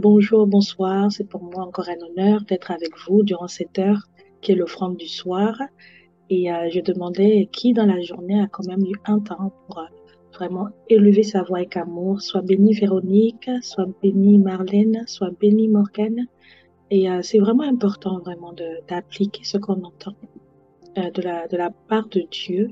Bonjour, bonsoir. C'est pour moi encore un honneur d'être avec vous durant cette heure qui est l'offrande du soir. Et je demandais qui dans la journée a quand même eu un temps pour vraiment élever sa voix avec amour. Soit bénie Véronique, soit bénie Marlène, soit bénie Morgane. Et c'est vraiment important vraiment d'appliquer ce qu'on entend de la part de Dieu.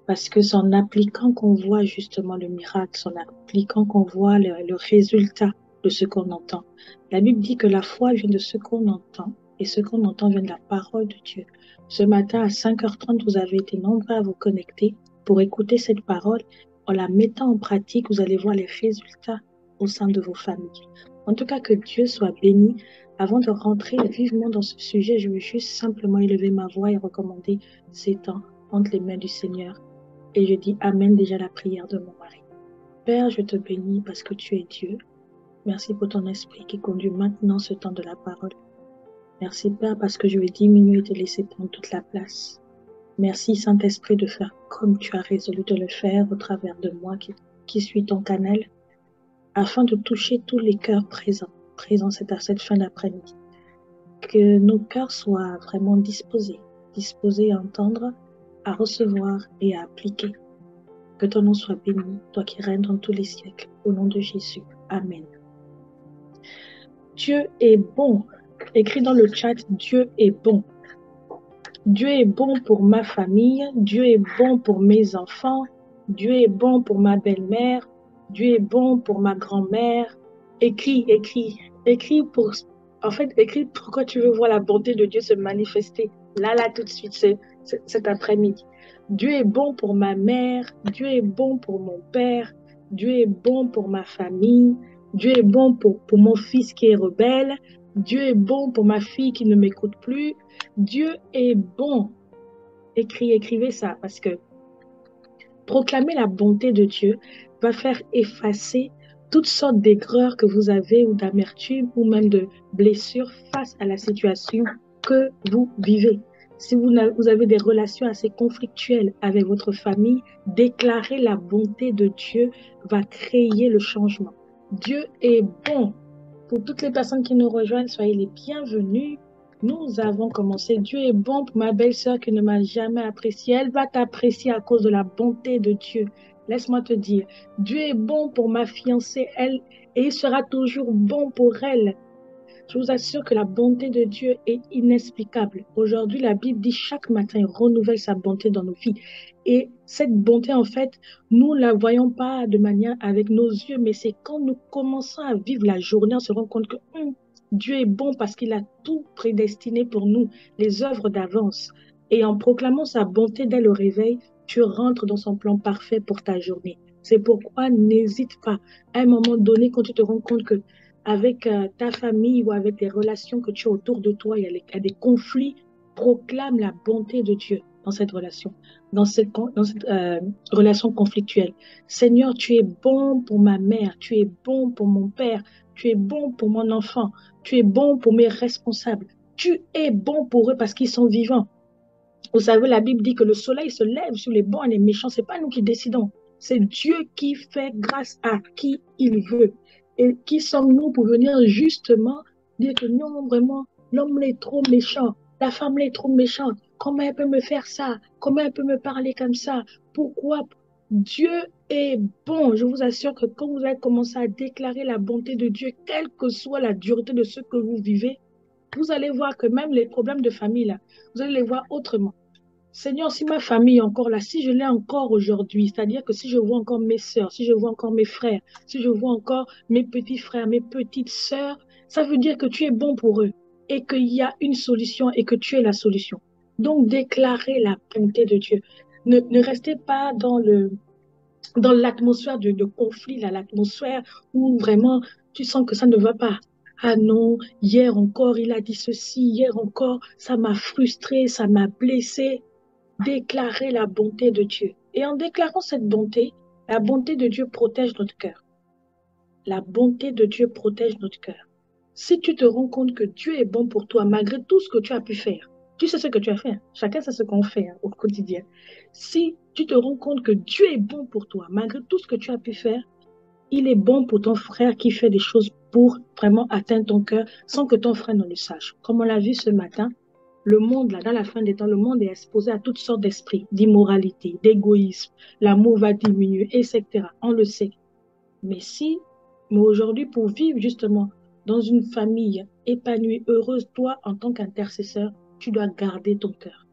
Parce que c'est en appliquant qu'on voit justement le miracle, c'est en appliquant qu'on voit le résultat de ce qu'on entend. La Bible dit que la foi vient de ce qu'on entend et ce qu'on entend vient de la parole de Dieu. Ce matin à 5h30, vous avez été nombreux à vous connecter pour écouter cette parole. En la mettant en pratique, vous allez voir les résultats au sein de vos familles. En tout cas, que Dieu soit béni. Avant de rentrer vivement dans ce sujet, je veux juste simplement élever ma voix et recommander ces temps entre les mains du Seigneur. Et je dis Amen déjà à la prière de mon mari. Père, je te bénis parce que tu es Dieu. Merci pour ton esprit qui conduit maintenant ce temps de la parole. Merci Père parce que je vais diminuer et te laisser prendre toute la place. Merci Saint-Esprit de faire comme tu as résolu de le faire au travers de moi qui suis ton canal, afin de toucher tous les cœurs présents à cette fin d'après-midi. Que nos cœurs soient vraiment disposés à entendre, à recevoir et à appliquer. Que ton nom soit béni, toi qui règnes dans tous les siècles. Au nom de Jésus. Amen. Dieu est bon. Écris dans le chat, Dieu est bon. Dieu est bon pour ma famille. Dieu est bon pour mes enfants. Dieu est bon pour ma belle-mère. Dieu est bon pour ma grand-mère. Écris pour... En fait, écris pourquoi tu veux voir la bonté de Dieu se manifester. Là, tout de suite, cet après-midi. Dieu est bon pour ma mère. Dieu est bon pour mon père. Dieu est bon pour ma famille. Dieu est bon pour mon fils qui est rebelle. Dieu est bon pour ma fille qui ne m'écoute plus. Dieu est bon. Écrivez ça parce que proclamer la bonté de Dieu va faire effacer toutes sortes d'aigreurs que vous avez ou d'amertume ou même de blessures face à la situation que vous vivez. Si vous avez des relations assez conflictuelles avec votre famille, déclarer la bonté de Dieu va créer le changement. Dieu est bon. Pour toutes les personnes qui nous rejoignent, soyez les bienvenus. Nous avons commencé. Dieu est bon pour ma belle-sœur qui ne m'a jamais appréciée. Elle va t'apprécier à cause de la bonté de Dieu. Laisse-moi te dire, Dieu est bon pour ma fiancée, elle, et il sera toujours bon pour elle. Je vous assure que la bonté de Dieu est inexplicable. Aujourd'hui, la Bible dit chaque matin, il renouvelle sa bonté dans nos vies. Et cette bonté, en fait, nous ne la voyons pas de manière avec nos yeux, mais c'est quand nous commençons à vivre la journée, on se rend compte que Dieu est bon parce qu'il a tout prédestiné pour nous, les œuvres d'avance. Et en proclamant sa bonté dès le réveil, tu rentres dans son plan parfait pour ta journée. C'est pourquoi n'hésite pas. À un moment donné, quand tu te rends compte que avec ta famille ou avec les relations que tu as autour de toi, il y a des conflits, proclame la bonté de Dieu dans cette relation, dans cette relation conflictuelle. Seigneur, tu es bon pour ma mère, tu es bon pour mon père, tu es bon pour mon enfant, tu es bon pour mes responsables, tu es bon pour eux parce qu'ils sont vivants. Vous savez, la Bible dit que le soleil se lève sur les bons et les méchants. C'est pas nous qui décidons. C'est Dieu qui fait grâce à qui il veut. Et qui sommes-nous pour venir justement dire que non, vraiment, l'homme est trop méchant, la femme est trop méchante. Comment elle peut me faire ça? Comment elle peut me parler comme ça? Pourquoi? Dieu est bon. Je vous assure que quand vous allez commencer à déclarer la bonté de Dieu, quelle que soit la dureté de ce que vous vivez, vous allez voir que même les problèmes de famille, là, vous allez les voir autrement. Seigneur, si ma famille est encore là, si je l'ai encore aujourd'hui, c'est-à-dire que si je vois encore mes sœurs, si je vois encore mes frères, si je vois encore mes petits frères, mes petites sœurs, ça veut dire que tu es bon pour eux et qu'il y a une solution et que tu es la solution. Donc, déclarez la bonté de Dieu. Ne restez pas dans l'atmosphère de conflit, l'atmosphère où vraiment tu sens que ça ne va pas. Ah non, hier encore, il a dit ceci, hier encore, ça m'a frustré, ça m'a blessé. Déclarer la bonté de Dieu. Et en déclarant cette bonté, la bonté de Dieu protège notre cœur. La bonté de Dieu protège notre cœur. Si tu te rends compte que Dieu est bon pour toi, malgré tout ce que tu as pu faire, tu sais ce que tu as fait. Chacun sait ce qu'on fait au quotidien. Si tu te rends compte que Dieu est bon pour toi, malgré tout ce que tu as pu faire, Il est bon pour ton frère qui fait des choses pour vraiment atteindre ton cœur sans que ton frère ne le sache. Comme on l'a vu ce matin, le monde, là, dans la fin des temps, le monde est exposé à toutes sortes d'esprits, d'immoralité, d'égoïsme. L'amour va diminuer, etc. On le sait. Mais mais aujourd'hui, pour vivre justement dans une famille épanouie, heureuse, toi, en tant qu'intercesseur, tu dois garder ton cœur.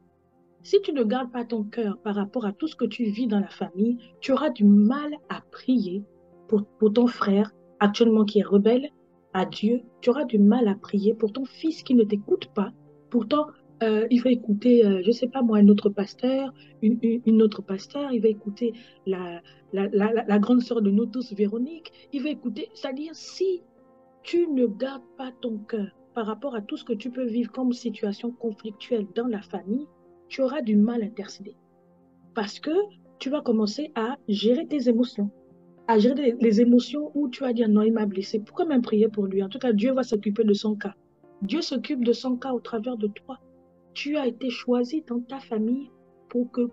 Si tu ne gardes pas ton cœur par rapport à tout ce que tu vis dans la famille, tu auras du mal à prier pour ton frère actuellement qui est rebelle à Dieu. Tu auras du mal à prier pour ton fils qui ne t'écoute pas. Pourtant, il va écouter, je ne sais pas moi, un autre pasteur, une autre pasteur. Il va écouter la grande sœur de nous tous, Véronique. Il va écouter, c'est-à-dire si tu ne gardes pas ton cœur par rapport à tout ce que tu peux vivre comme situation conflictuelle dans la famille, tu auras du mal à intercéder. Parce que tu vas commencer à gérer tes émotions, à gérer les émotions où tu vas dire non, il m'a blessé. Pourquoi même prier pour lui? En tout cas, Dieu va s'occuper de son cas. Dieu s'occupe de son cas au travers de toi. Tu as été choisi dans ta famille pour que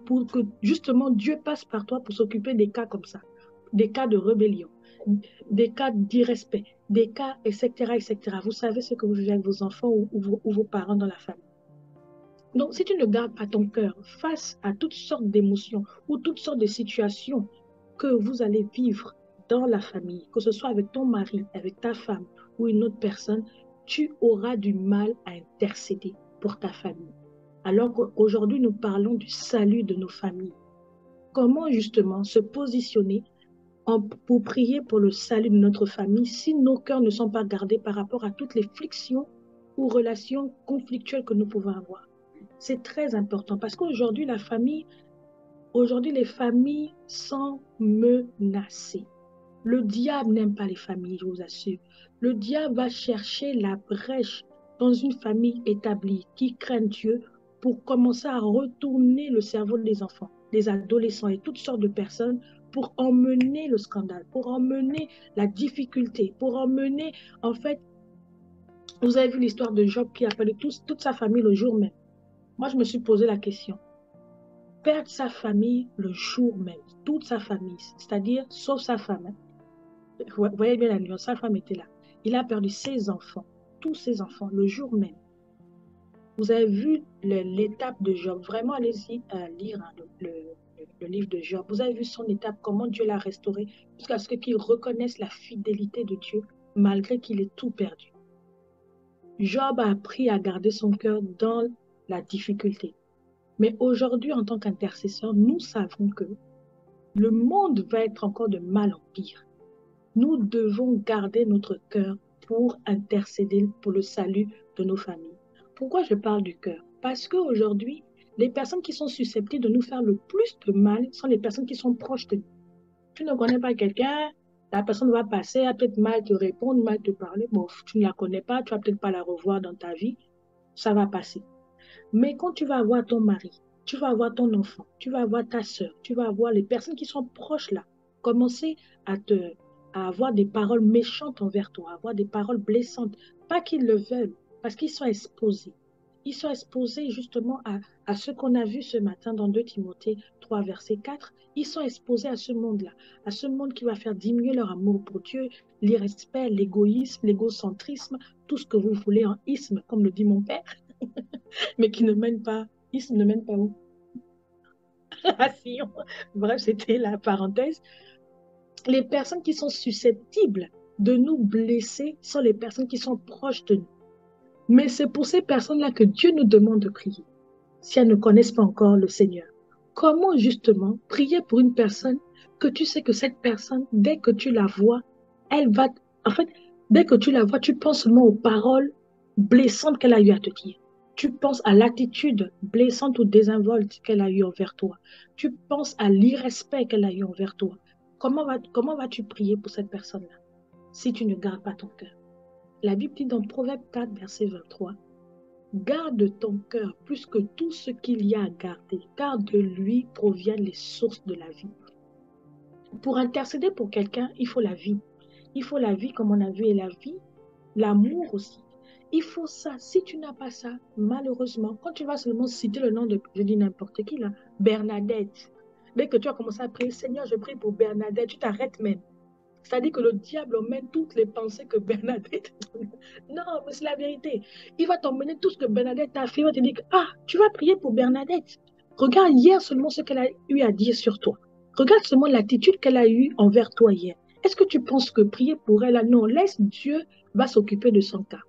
justement Dieu passe par toi pour s'occuper des cas comme ça, des cas de rébellion, des cas d'irrespect, des cas, etc., etc. Vous savez ce que vous vivez avec vos enfants ou vos parents dans la famille. Donc, si tu ne gardes pas ton cœur face à toutes sortes d'émotions ou toutes sortes de situations que vous allez vivre dans la famille, que ce soit avec ton mari, avec ta femme ou une autre personne, tu auras du mal à intercéder pour ta famille. Alors qu'aujourd'hui, nous parlons du salut de nos familles. Comment justement se positionner pour prier pour le salut de notre famille si nos cœurs ne sont pas gardés par rapport à toutes les frictions ou relations conflictuelles que nous pouvons avoir? C'est très important parce qu'aujourd'hui, aujourd'hui, les familles sont menacées. Le diable n'aime pas les familles, je vous assure. Le diable va chercher la brèche dans une famille établie qui craint Dieu pour commencer à retourner le cerveau des enfants, des adolescents et toutes sortes de personnes pour emmener le scandale, pour emmener la difficulté, pour emmener, en fait, vous avez vu l'histoire de Job qui a perdu toute sa famille le jour même. Moi, je me suis posé la question. Perdre sa famille le jour même, toute sa famille, c'est-à-dire sauf sa femme. Vous voyez bien la nuance, sa femme était là. Il a perdu ses enfants, tous ses enfants, le jour même. Vous avez vu l'étape de Job. Vraiment, allez-y lire hein, le livre de Job. Vous avez vu son étape, comment Dieu l'a restauré, jusqu'à ce qu'il reconnaisse la fidélité de Dieu, malgré qu'il ait tout perdu. Job a appris à garder son cœur dans la difficulté. Mais aujourd'hui, en tant qu'intercesseur, nous savons que le monde va être encore de mal en pire. Nous devons garder notre cœur pour intercéder pour le salut de nos familles. Pourquoi je parle du cœur? Parce qu'aujourd'hui, les personnes qui sont susceptibles de nous faire le plus de mal sont les personnes qui sont proches de nous. Tu ne connais pas quelqu'un, la personne va passer, elle va peut-être mal te répondre, mal te parler. Bon, tu ne la connais pas, tu vas peut-être pas la revoir dans ta vie, ça va passer. Mais quand tu vas avoir ton mari, tu vas avoir ton enfant, tu vas avoir ta soeur, tu vas avoir les personnes qui sont proches là, commencer à avoir des paroles méchantes envers toi, avoir des paroles blessantes. Pas qu'ils le veulent, parce qu'ils sont exposés. Ils sont exposés justement à ce qu'on a vu ce matin dans 2 Timothée 3, verset 4. Ils sont exposés à ce monde-là, à ce monde qui va faire diminuer leur amour pour Dieu, l'irrespect, l'égoïsme, l'égocentrisme, tout ce que vous voulez en isme, comme le dit mon père, mais qui ne mène pas, isme ne mène pas où? Ah, si, bref, c'était la parenthèse. Les personnes qui sont susceptibles de nous blesser sont les personnes qui sont proches de nous. Mais c'est pour ces personnes-là que Dieu nous demande de prier, si elles ne connaissent pas encore le Seigneur. Comment justement prier pour une personne que tu sais que cette personne, dès que tu la vois, elle va... En fait, dès que tu la vois, tu penses seulement aux paroles blessantes qu'elle a eu à te dire. Tu penses à l'attitude blessante ou désinvolte qu'elle a eue envers toi. Tu penses à l'irrespect qu'elle a eu envers toi. Comment vas-tu prier pour cette personne-là si tu ne gardes pas ton cœur? La Bible dit dans Proverbe 4, verset 23, garde ton cœur plus que tout ce qu'il y a à garder, car de lui proviennent les sources de la vie. Pour intercéder pour quelqu'un, il faut la vie. Il faut la vie comme on a vu et la vie, l'amour aussi. Il faut ça. Si tu n'as pas ça, malheureusement, quand tu vas seulement citer le nom de, je dis n'importe qui là, Bernadette, dès que tu as commencé à prier, Seigneur, je prie pour Bernadette, tu t'arrêtes même. C'est-à-dire que le diable emmène toutes les pensées que Bernadette... Non, mais c'est la vérité. Il va t'emmener tout ce que Bernadette a fait. Il va te dire que, ah, tu vas prier pour Bernadette. Regarde hier seulement ce qu'elle a eu à dire sur toi. Regarde seulement l'attitude qu'elle a eue envers toi hier. Est-ce que tu penses que prier pour elle, non, laisse Dieu va s'occuper de son cas.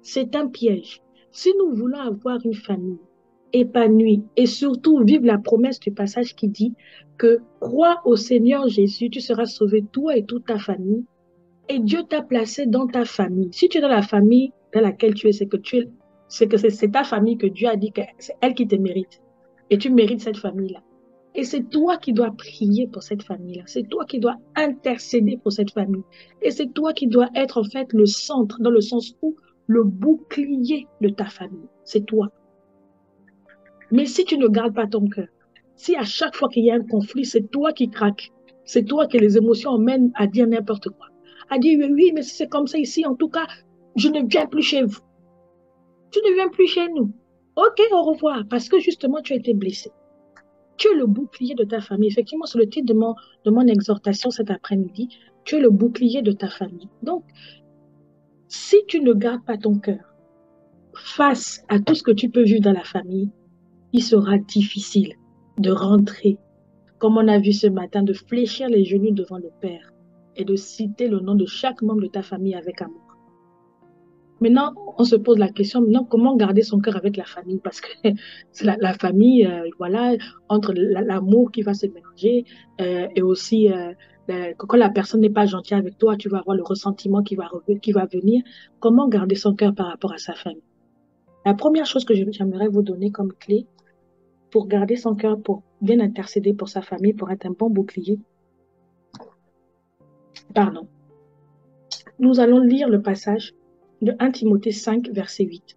C'est un piège. Si nous voulons avoir une famille épanouie et surtout vivre la promesse du passage qui dit que crois au Seigneur Jésus, tu seras sauvé toi et toute ta famille. Et Dieu t'a placé dans ta famille. Si tu es dans la famille dans laquelle tu es, c'est ta famille que Dieu a dit que c'est elle qui te mérite. Et tu mérites cette famille-là. Et c'est toi qui dois prier pour cette famille-là. C'est toi qui dois intercéder pour cette famille. Et c'est toi qui dois être en fait le centre, dans le sens où le bouclier de ta famille. C'est toi. Mais si tu ne gardes pas ton cœur, si à chaque fois qu'il y a un conflit, c'est toi qui craques, c'est toi que les émotions emmènent à dire n'importe quoi, à dire oui, mais si c'est comme ça ici, en tout cas, je ne viens plus chez vous. Tu ne viens plus chez nous. Ok, au revoir, parce que justement, tu as été blessé. Tu es le bouclier de ta famille. Effectivement, c'est le titre de mon exhortation cet après-midi. Tu es le bouclier de ta famille. Donc, si tu ne gardes pas ton cœur face à tout ce que tu peux vivre dans la famille, il sera difficile de rentrer, comme on a vu ce matin, de fléchir les genoux devant le Père et de citer le nom de chaque membre de ta famille avec amour. Maintenant, on se pose la question, maintenant, comment garder son cœur avec la famille? Parce que c'est la famille, voilà, entre l'amour qui va se mélanger et aussi quand la personne n'est pas gentille avec toi, tu vas avoir le ressentiment qui va venir. Comment garder son cœur par rapport à sa famille? La première chose que j'aimerais vous donner comme clé pour garder son cœur, pour bien intercéder pour sa famille, pour être un bon bouclier, pardon. Nous allons lire le passage de 1 Timothée 5, verset 8.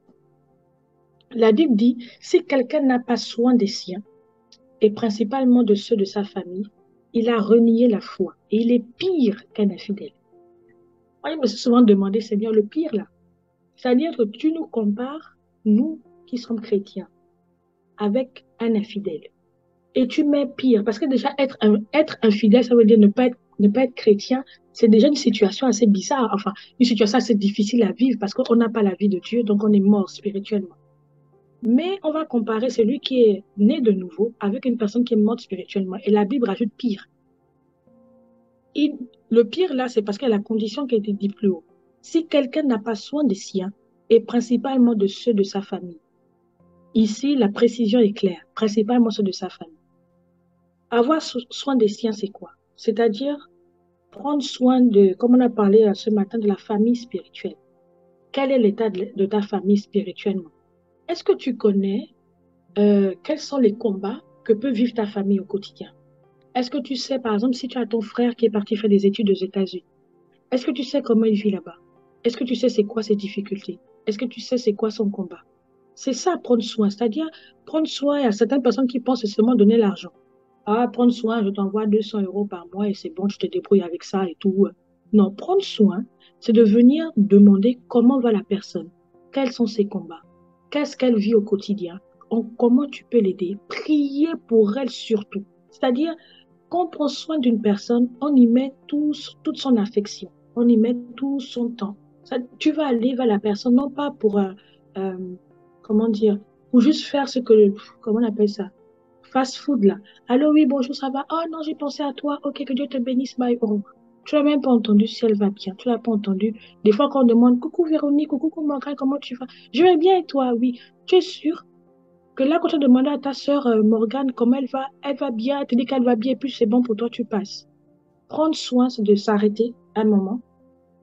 La Bible dit, si quelqu'un n'a pas soin des siens, et principalement de ceux de sa famille, il a renié la foi et il est pire qu'un infidèle. Moi, je me suis souvent demandé, Seigneur, le pire là, c'est-à-dire que tu nous compares, nous qui sommes chrétiens, avec un infidèle. Et tu mets pire, parce que déjà être infidèle, ça veut dire ne pas être chrétien, c'est déjà une situation assez bizarre, enfin, une situation assez difficile à vivre parce qu'on n'a pas la vie de Dieu, donc on est mort spirituellement. Mais on va comparer celui qui est né de nouveau avec une personne qui est morte spirituellement. Et la Bible rajoute pire. Le pire là, c'est parce qu'il y a la condition qui a été dit plus haut. Si quelqu'un n'a pas soin des siens, et principalement de ceux de sa famille, ici la précision est claire, principalement ceux de sa famille. Avoir soin des siens, c'est quoi? C'est-à-dire prendre soin de, comme on a parlé ce matin, de la famille spirituelle. Quel est l'état de ta famille spirituellement? Est-ce que tu connais quels sont les combats que peut vivre ta famille au quotidien? Est-ce que tu sais, par exemple, si tu as ton frère qui est parti faire des études aux États-Unis, est-ce que tu sais comment il vit là-bas? Est-ce que tu sais c'est quoi ses difficultés? Est-ce que tu sais c'est quoi son combat? C'est ça, prendre soin. C'est-à-dire, prendre soin, il y a certaines personnes qui pensent seulement donner l'argent. Ah, prendre soin, je t'envoie 200 euros par mois et c'est bon, tu te débrouilles avec ça et tout. Non, prendre soin, c'est de venir demander comment va la personne, quels sont ses combats, qu'est-ce qu'elle vit au quotidien, comment tu peux l'aider, prier pour elle surtout. C'est-à-dire, quand on prend soin d'une personne, on y met toute son affection, on y met tout son temps. Ça, tu vas aller vers la personne, non pas pour, euh, comment dire, pour juste faire ce que, comment on appelle ça? Fast food là. Allô, oui, bonjour, ça va? Oh non, j'ai pensé à toi. Ok, que Dieu te bénisse, bye. Oh. Tu l'as même pas entendu si elle va bien. Tu l'as pas entendu. Des fois, quand on demande, coucou Véronique, coucou Morgane, comment tu vas? Je vais bien et toi, oui. Tu es sûr que là, quand tu as demandé à ta sœur Morgane comment elle va bien, elle te dit qu'elle va bien, et puis c'est bon pour toi, tu passes. Prendre soin, c'est de s'arrêter un moment,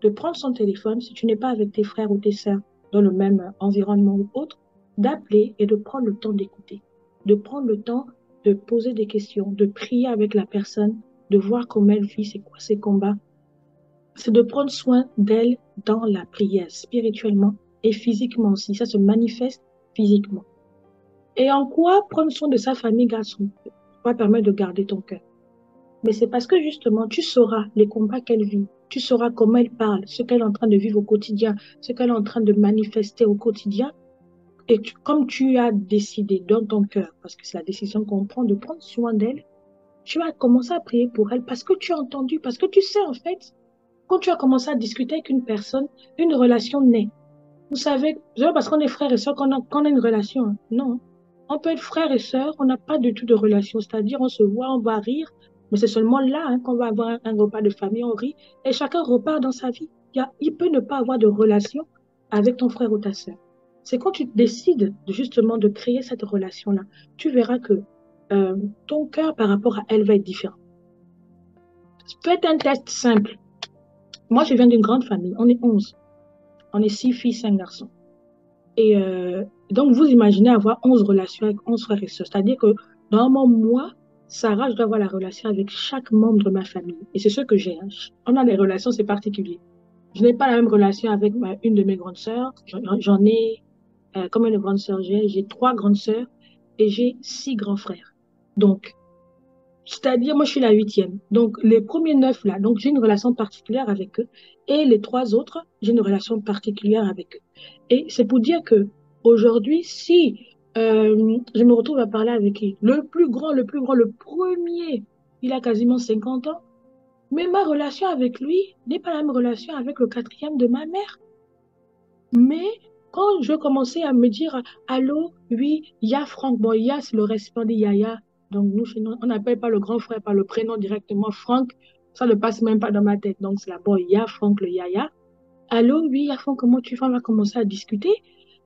de prendre son téléphone, si tu n'es pas avec tes frères ou tes sœurs dans le même environnement ou autre, d'appeler et de prendre le temps d'écouter, de prendre le temps de poser des questions, de prier avec la personne, de voir comment elle vit, c'est quoi ses combats. C'est de prendre soin d'elle dans la prière, spirituellement et physiquement aussi. Ça se manifeste physiquement. Et en quoi prendre soin de sa famille, garçon, va permettre de garder ton cœur. Mais c'est parce que justement, tu sauras les combats qu'elle vit, tu sauras comment elle parle, ce qu'elle est en train de vivre au quotidien, ce qu'elle est en train de manifester au quotidien. Et comme tu as décidé dans ton cœur, parce que c'est la décision qu'on prend de prendre soin d'elle, tu vas commencer à prier pour elle parce que tu as entendu, parce que tu sais en fait, Quand tu as commencé à discuter avec une personne, une relation naît. Vous savez, c'est pas parce qu'on est frères et sœurs qu'on a une relation, hein. Non. On peut être frères et sœurs, on n'a pas du tout de relation. C'est-à-dire, on se voit, on va rire, mais c'est seulement là hein, qu'on va avoir un repas de famille, on rit, et chacun repart dans sa vie. Il peut ne pas avoir de relation avec ton frère ou ta sœur. C'est quand tu décides justement de créer cette relation-là, tu verras que euh, ton cœur par rapport à elle va être différent. Faites un test simple. Moi, je viens d'une grande famille. On est 11. On est 6 filles, 5 garçons. Et donc, vous imaginez avoir 11 relations avec 11 frères et sœurs. C'est-à-dire que dans mon mois, Sarah, je dois avoir la relation avec chaque membre de ma famille. Et c'est ce que j'ai, hein. On a des relations, c'est particulier. Je n'ai pas la même relation avec une de mes grandes sœurs. J'en ai, combien de grandes sœurs j'ai? J'ai 3 grandes sœurs et j'ai 6 grands frères. Donc, c'est-à-dire, moi, je suis la huitième. Donc, les premiers 9 là, donc j'ai une relation particulière avec eux. Et les 3 autres, j'ai une relation particulière avec eux. Et c'est pour dire que aujourd'hui, si je me retrouve à parler avec lui, le premier, il a quasiment 50 ans, mais ma relation avec lui n'est pas la même relation avec le quatrième de ma mère. Mais quand je commençais à me dire, allô, oui, il y a Franck, bon, Ya, c'est le récipient de Yaya. Donc, nous, chez nous, on n'appelle pas le grand frère par le prénom directement, Franck. Ça ne passe même pas dans ma tête. Donc, c'est là-bas, il y a Franck, le Yaya. Allô, oui, ya Franck, comment tu vas? On va commencer à discuter.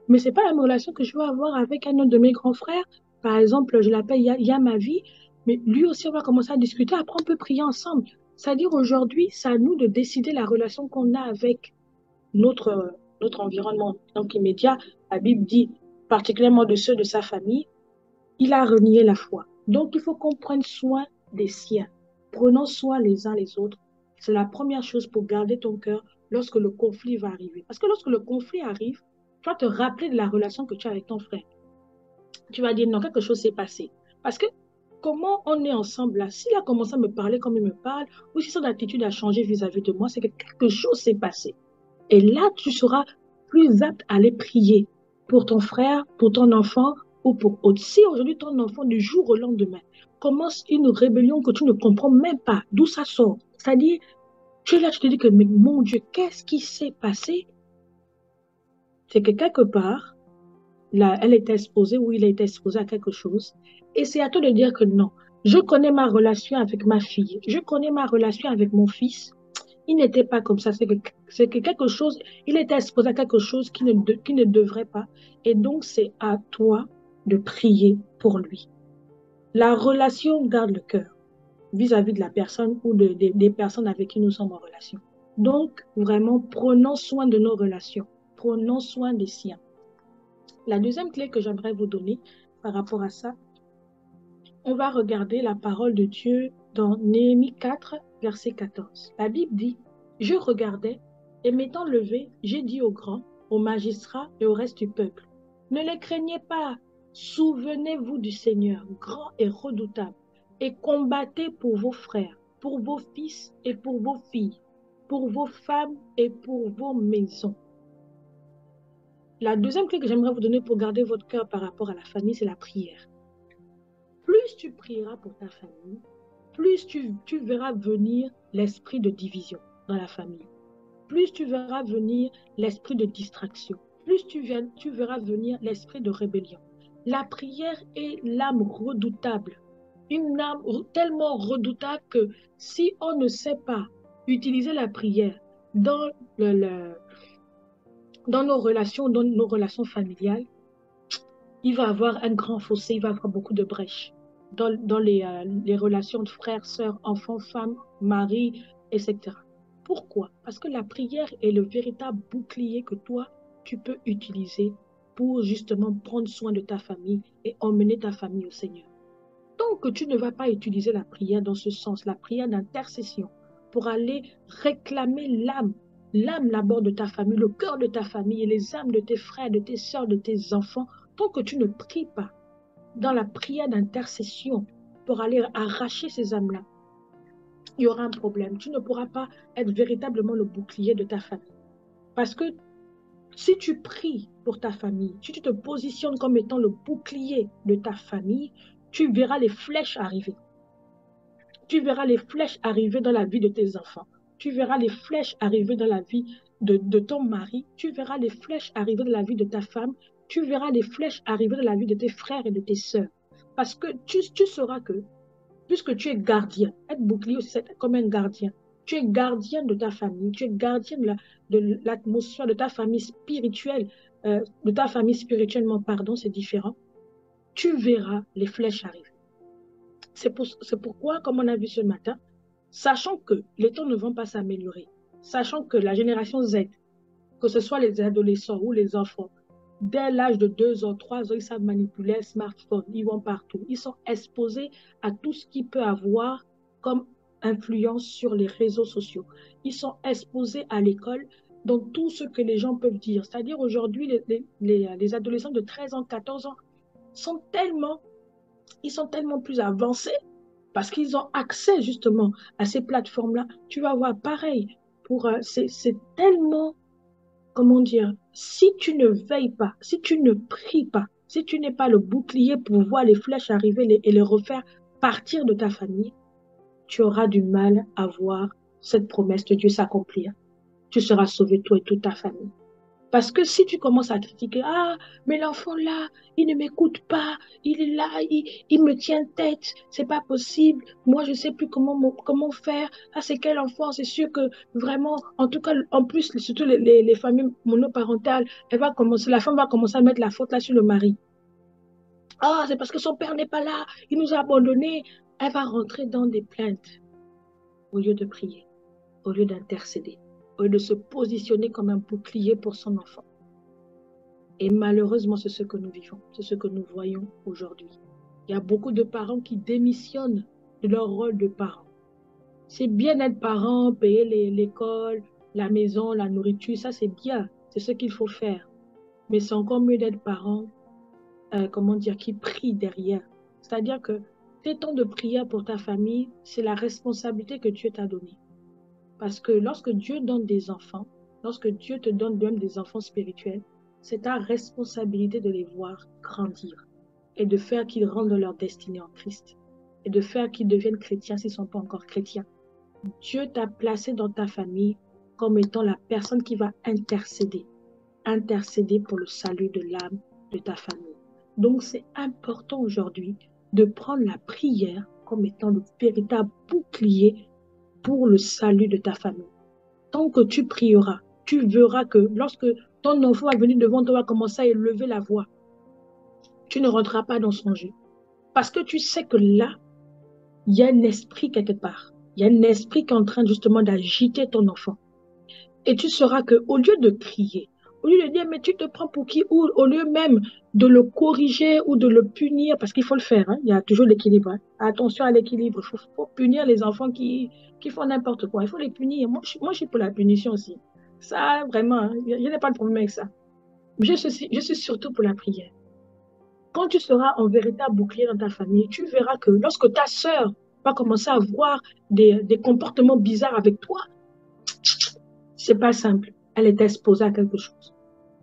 Mais c'est pas la même relation que je veux avoir avec un autre de mes grands frères. Par exemple, je l'appelle Ya ma vie. Mais lui aussi, on va commencer à discuter. Après, on peut prier ensemble. C'est-à-dire, aujourd'hui, c'est à nous de décider la relation qu'on a avec notre environnement donc immédiat. La Bible dit, particulièrement de ceux de sa famille, il a renié la foi. Donc, il faut qu'on prenne soin des siens. Prenons soin les uns les autres. C'est la première chose pour garder ton cœur lorsque le conflit va arriver. Parce que lorsque le conflit arrive, tu vas te rappeler de la relation que tu as avec ton frère. Tu vas dire, non, quelque chose s'est passé. Parce que comment on est ensemble là, s'il a commencé à me parler comme il me parle, ou si son attitude a changé vis-à-vis de moi, c'est que quelque chose s'est passé. Et là, tu seras plus apte à aller prier pour ton frère, pour ton enfant ou pour autre. Si aujourd'hui ton enfant, du jour au lendemain, commence une rébellion que tu ne comprends même pas d'où ça sort, c'est-à-dire, tu es là, tu te dis que, mais mon Dieu, qu'est-ce qui s'est passé? C'est que quelque part, là, elle était exposée ou il était exposé à quelque chose. Et c'est à toi de dire que non. Je connais ma relation avec ma fille. Je connais ma relation avec mon fils. Il n'était pas comme ça. C'est que quelque chose, il était exposé à quelque chose qui ne devrait pas. Et donc, c'est à toi de prier pour lui. La relation garde le cœur vis-à-vis de la personne ou des personnes avec qui nous sommes en relation. Donc, vraiment, prenons soin de nos relations. Prenons soin des siens. La deuxième clé que j'aimerais vous donner par rapport à ça, on va regarder la parole de Dieu dans Néhémie 4, verset 14. La Bible dit, « Je regardais, et m'étant levé, j'ai dit aux grands, aux magistrats et au reste du peuple, ne les craignez pas, souvenez-vous du Seigneur, grand et redoutable, et combattez pour vos frères, pour vos fils et pour vos filles, pour vos femmes et pour vos maisons. » La deuxième clé que j'aimerais vous donner pour garder votre cœur par rapport à la famille, c'est la prière. Plus tu prieras pour ta famille, plus tu verras venir l'esprit de division dans la famille. Plus tu verras venir l'esprit de distraction. Plus tu verras venir l'esprit de rébellion. La prière est l'âme redoutable. Une âme tellement redoutable que si on ne sait pas utiliser la prière dans, dans nos relations familiales, il va avoir un grand fossé, il va avoir beaucoup de brèches dans les relations de frères, sœurs, enfants, femmes, mari, etc. Pourquoi? Parce que la prière est le véritable bouclier que toi, tu peux utiliser pour justement prendre soin de ta famille et emmener ta famille au Seigneur. Tant que tu ne vas pas utiliser la prière dans ce sens, la prière d'intercession, pour aller réclamer l'âme d'abord de ta famille, le cœur de ta famille et les âmes de tes frères, de tes sœurs, de tes enfants, tant que tu ne pries pas dans la prière d'intercession pour aller arracher ces âmes-là, il y aura un problème. Tu ne pourras pas être véritablement le bouclier de ta famille. Parce que si tu pries pour ta famille, si tu te positionnes comme étant le bouclier de ta famille, tu verras les flèches arriver. Tu verras les flèches arriver dans la vie de tes enfants. tu verras les flèches arriver dans la vie de ton mari, tu verras les flèches arriver dans la vie de ta femme, tu verras les flèches arriver dans la vie de tes frères et de tes sœurs. Parce que tu sauras que, puisque tu es gardien, être bouclier aussi, c'est comme un gardien. Tu es gardien de ta famille, tu es gardien de l'atmosphère de ta famille spirituelle, de ta famille spirituellement, pardon, c'est différent. Tu verras les flèches arriver. C'est pourquoi, comme on a vu ce matin, sachant que les temps ne vont pas s'améliorer, sachant que la génération Z, que ce soit les adolescents ou les enfants, dès l'âge de 2 ans, 3 ans, ils savent manipuler un smartphone, ils vont partout. Ils sont exposés à tout ce qui peut avoir comme influence sur les réseaux sociaux. Ils sont exposés à l'école dans tout ce que les gens peuvent dire. C'est-à-dire aujourd'hui, les adolescents de 13 ans, 14 ans ils sont tellement plus avancés parce qu'ils ont accès justement à ces plateformes-là. Tu vas voir pareil, c'est tellement, comment dire, si tu ne veilles pas, si tu ne pries pas, si tu n'es pas le bouclier pour voir les flèches arriver et les refaire partir de ta famille, tu auras du mal à voir cette promesse de Dieu s'accomplir. Tu seras sauvé, toi et toute ta famille. Parce que si tu commences à critiquer, ah, mais l'enfant là, il ne m'écoute pas, il est là, il me tient tête, c'est pas possible, moi je sais plus comment faire, ah, c'est quel enfant, c'est sûr que vraiment, en tout cas, en plus, surtout les familles monoparentales, la femme va commencer à mettre la faute là sur le mari. Ah, c'est parce que son père n'est pas là, il nous a abandonnés. Elle va rentrer dans des plaintes au lieu de prier, au lieu d'intercéder, au lieu de se positionner comme un bouclier pour son enfant. Et malheureusement, c'est ce que nous vivons, c'est ce que nous voyons aujourd'hui. Il y a beaucoup de parents qui démissionnent de leur rôle de parents. C'est bien d'être parent, payer l'école, la maison, la nourriture, ça c'est bien, c'est ce qu'il faut faire. Mais c'est encore mieux d'être parent, comment dire, qui prie derrière. C'est-à-dire que tes temps de prière pour ta famille, c'est la responsabilité que Dieu t'a donnée. Parce que lorsque Dieu donne des enfants, lorsque Dieu te donne même des enfants spirituels, c'est ta responsabilité de les voir grandir et de faire qu'ils rendent leur destinée en Christ et de faire qu'ils deviennent chrétiens s'ils ne sont pas encore chrétiens. Dieu t'a placé dans ta famille comme étant la personne qui va intercéder pour le salut de l'âme de ta famille. Donc c'est important aujourd'hui de prendre la prière comme étant le véritable bouclier pour le salut de ta famille. Tant que tu prieras, tu verras que lorsque ton enfant va venir devant toi, va commencer à élever la voix, tu ne rentreras pas dans son jeu. Parce que tu sais que là, il y a un esprit quelque part. Il y a un esprit qui est en train justement d'agiter ton enfant. Et tu sauras qu'au lieu de crier, au lieu de dire, mais tu te prends pour qui, ou au lieu même de le corriger ou de le punir, parce qu'il faut le faire, hein, il y a toujours l'équilibre. Hein. Attention à l'équilibre, il faut punir les enfants qui font n'importe quoi. Il faut les punir. Moi, je suis pour la punition aussi. Ça, vraiment, hein, je n'ai pas de problème avec ça. Je suis surtout pour la prière. Quand tu seras en véritable bouclier dans ta famille, tu verras que lorsque ta sœur va commencer à avoir des comportements bizarres avec toi, c'est pas simple. Elle est exposée à quelque chose.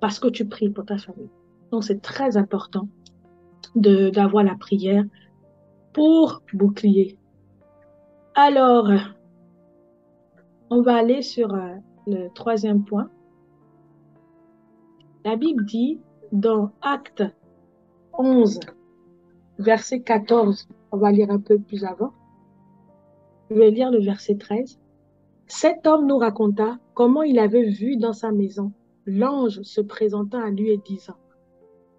Parce que tu pries pour ta famille. Donc, c'est très important d'avoir la prière pour bouclier. Alors, on va aller sur le troisième point. La Bible dit dans Actes 11, verset 14, on va lire un peu plus avant. Je vais lire le verset 13. Cet homme nous raconta comment il avait vu dans sa maison l'ange se présentant à lui et disant,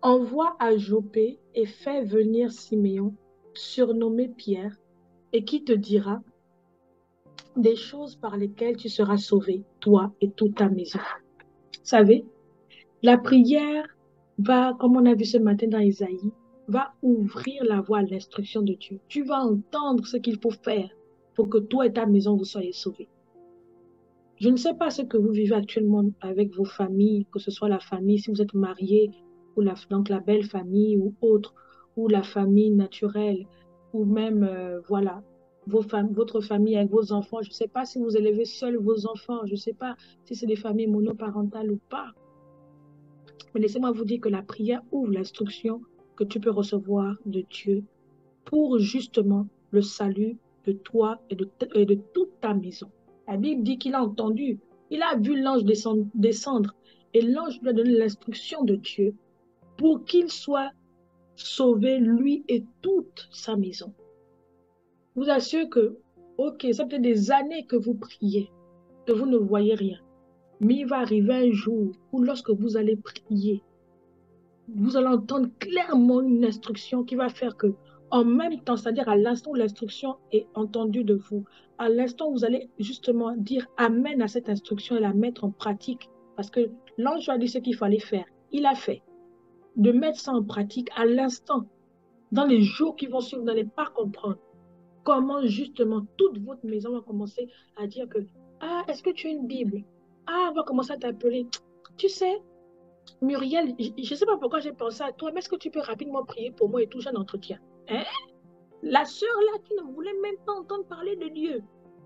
envoie à Joppé et fais venir Siméon, surnommé Pierre, et qui te dira des choses par lesquelles tu seras sauvé, toi et toute ta maison. Vous savez, la prière va, comme on a vu ce matin dans Isaïe, va ouvrir la voie à l'instruction de Dieu. Tu vas entendre ce qu'il faut faire pour que toi et ta maison vous soyez sauvés. Je ne sais pas ce que vous vivez actuellement avec vos familles, que ce soit la famille, si vous êtes marié, ou donc la belle famille ou autre, ou la famille naturelle, ou même, voilà, votre famille avec vos enfants. Je ne sais pas si vous élevez seuls vos enfants, je ne sais pas si c'est des familles monoparentales ou pas. Mais laissez-moi vous dire que la prière ouvre l'instruction que tu peux recevoir de Dieu pour justement le salut de toi et de toute ta maison. La Bible dit qu'il a entendu, il a vu l'ange descendre et l'ange lui a donné l'instruction de Dieu pour qu'il soit sauvé, lui et toute sa maison. Je vous assure que, ok, ça fait des années que vous priez, que vous ne voyez rien. Mais il va arriver un jour où lorsque vous allez prier, vous allez entendre clairement une instruction qui va faire que, en même temps, c'est-à-dire à l'instant où l'instruction est entendue de vous, à l'instant où vous allez justement dire Amen à cette instruction et la mettre en pratique, parce que l'ange a dit ce qu'il fallait faire. Il a fait. De mettre ça en pratique à l'instant, dans les jours qui vont suivre, vous n'allez pas comprendre comment justement toute votre maison va commencer à dire que ah, est-ce que tu as une Bible? Ah, on va commencer à t'appeler. Tu sais, Muriel, je ne sais pas pourquoi j'ai pensé à toi, mais est-ce que tu peux rapidement prier pour moi et tout, j'ai un entretien? Hein? La sœur là qui ne voulait même pas entendre parler de Dieu,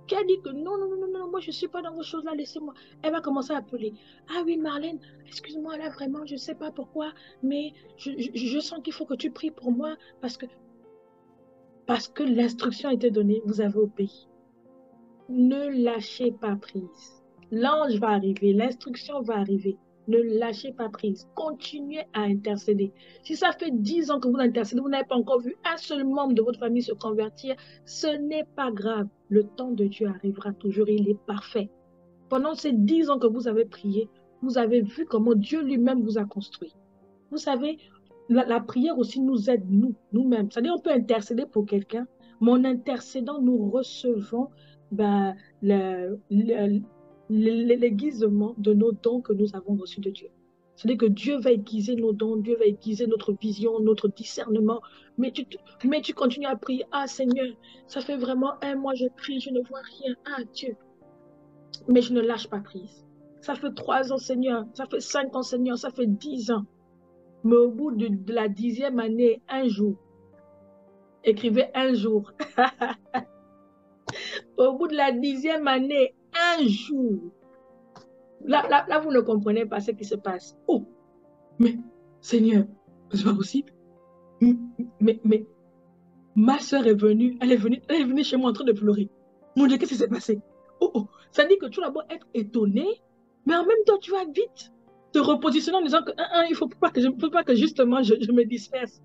qui a dit que non, non, non, non, non, moi je ne suis pas dans vos choses-là, laissez-moi. Elle va commencer à appeler. Ah oui, Marlène, excuse-moi là, vraiment, je ne sais pas pourquoi, mais je sens qu'il faut que tu pries pour moi parce que l'instruction a été donnée, vous avez obéi. Ne lâchez pas prise. L'ange va arriver, l'instruction va arriver. Ne lâchez pas prise. Continuez à intercéder. Si ça fait 10 ans que vous intercédez, vous n'avez pas encore vu un seul membre de votre famille se convertir, ce n'est pas grave. Le temps de Dieu arrivera toujours, il est parfait. Pendant ces 10 ans que vous avez prié, vous avez vu comment Dieu lui-même vous a construit. Vous savez, la prière aussi nous aide, nous-mêmes. C'est-à-dire, on peut intercéder pour quelqu'un, mais en intercédant, nous recevons ben, l'aiguisement de nos dons que nous avons reçus de Dieu. C'est-à-dire que Dieu va aiguiser nos dons, Dieu va aiguiser notre vision, notre discernement. Mais tu continues à prier. Ah Seigneur, ça fait vraiment un mois je prie, je ne vois rien. Ah Dieu, mais je ne lâche pas prise. Ça fait 3 ans Seigneur, ça fait 5 ans Seigneur, ça fait 10 ans. Mais au bout de la 10e année, un jour, écrivez un jour. Au bout de la 10e année, un jour. Là, vous ne comprenez pas ce qui se passe. Oh, mais Seigneur, c'est pas possible. Mais ma soeur est venue, elle est venue chez moi en train de pleurer. Mon Dieu, qu'est-ce qui s'est passé? Oh, oh, ça dit que tu vas d'abord être étonné, mais en même temps, tu vas vite te repositionner en disant que il ne faut pas que justement je me disperse.